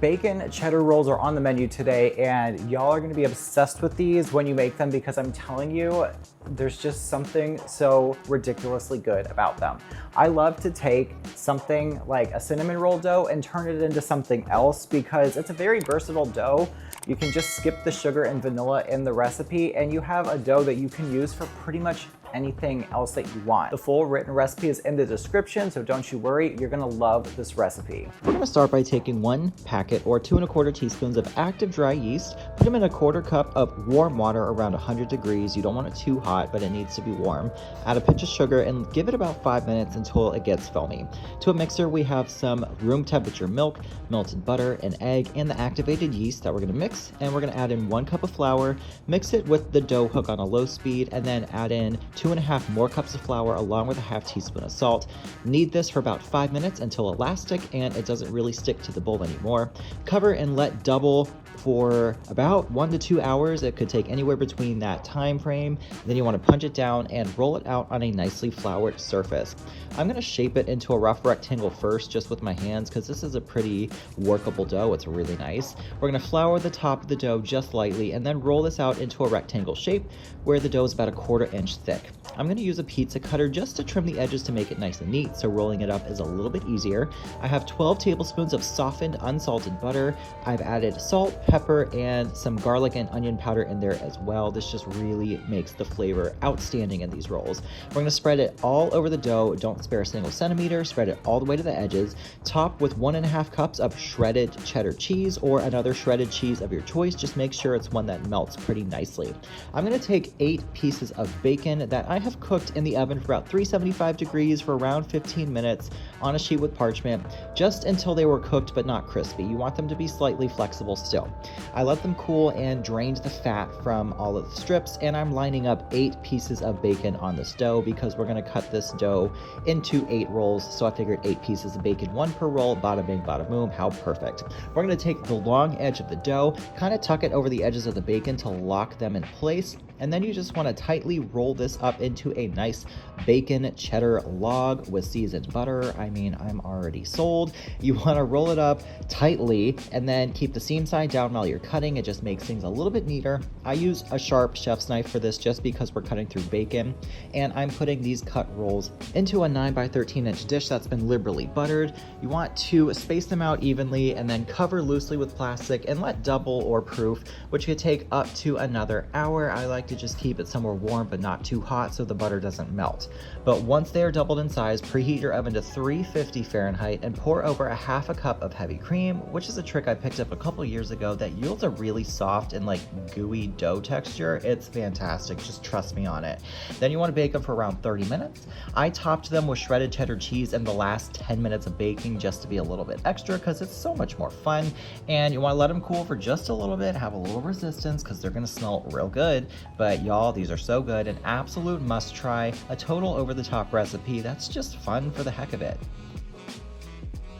bacon cheddar rolls are on the menu today, and y'all are gonna be obsessed with these when you make them because I'm telling you, there's just something so ridiculously good about them. I love to take something like a cinnamon roll dough and turn it into something else because it's a very versatile dough. You can just skip the sugar and vanilla in the recipe and you have a dough that you can use for pretty much anything else that you want. The full written recipe is in the description, so don't you worry, you're gonna love this recipe. We're gonna start by taking 1 packet or 2 1/4 teaspoons of active dry yeast, put them in a 1/4 cup of warm water around 100 degrees. You don't want it too hot, but it needs to be warm. Add a pinch of sugar and give it about 5 minutes until it gets foamy. To a mixer, we have some room temperature milk, melted butter, an egg, and the activated yeast that we're gonna mix. And we're gonna add in 1 cup of flour, mix it with the dough hook on a low speed, and then add in 2.5 more cups of flour along with a 1/2 teaspoon of salt. Knead this for about 5 minutes until elastic and it doesn't really stick to the bowl anymore. Cover and let double for about 1 to 2 hours. It could take anywhere between that time frame. Then you want to punch it down and roll it out on a nicely floured surface. I'm going to shape it into a rough rectangle first just with my hands because this is a pretty workable dough. It's really nice. We're going to flour the top of the dough just lightly and then roll this out into a rectangle shape where the dough is about 1/4 inch thick. I'm going to use a pizza cutter just to trim the edges to make it nice and neat, so rolling it up is a little bit easier. I have 12 tablespoons of softened unsalted butter. I've added salt, pepper, and some garlic and onion powder in there as well. This just really makes the flavor outstanding in these rolls. We're going to spread it all over the dough. Don't spare a single centimeter. Spread it all the way to the edges. Top with 1.5 cups of shredded cheddar cheese or another shredded cheese of your choice. Just make sure it's one that melts pretty nicely. I'm going to take 8 pieces of bacon that I have cooked in the oven for about 375 degrees for around 15 minutes on a sheet with parchment, just until they were cooked but not crispy. You want them to be slightly flexible still. I let them cool and drained the fat from all of the strips, and I'm lining up 8 pieces of bacon on this dough because we're going to cut this dough into 8 rolls, so I figured 8 pieces of bacon, 1 per roll. Bada bing, bada boom, how perfect. We're going to take the long edge of the dough, kind of tuck it over the edges of the bacon to lock them in place, and then you just want to tightly roll this up into a nice bacon cheddar log with seasoned butter. I mean, I'm already sold. You want to roll it up tightly and then keep the seam side down while you're cutting. It just makes things a little bit neater. I use a sharp chef's knife for this just because we're cutting through bacon, and I'm putting these cut rolls into a 9 by 13 inch dish that's been liberally buttered. You want to space them out evenly and then cover loosely with plastic and let double or proof, which could take up to another hour. I like to just keep it somewhere warm but not too hot so the butter doesn't melt. But once they are doubled in size, preheat your oven to 350 Fahrenheit and pour over a 1/2 cup of heavy cream, which is a trick I picked up a couple years ago that yields a really soft and like gooey dough texture. It's fantastic, just trust me on it. Then you want to bake them for around 30 minutes. I topped them with shredded cheddar cheese in the last 10 minutes of baking just to be a little bit extra because it's so much more fun. And you want to let them cool for just a little bit, have a little resistance because they're going to smell real good. But y'all, these are so good, an absolute must try, a total over the top recipe that's just fun for the heck of it.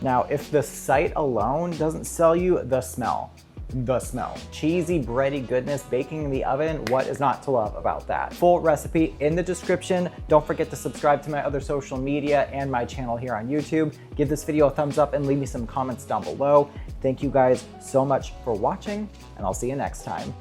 Now, if the sight alone doesn't sell you, the smell. Cheesy, bready goodness baking in the oven, what is not to love about that? Full recipe in the description. Don't forget to subscribe to my other social media and my channel here on YouTube. Give this video a thumbs up and leave me some comments down below. Thank you guys so much for watching, and I'll see you next time.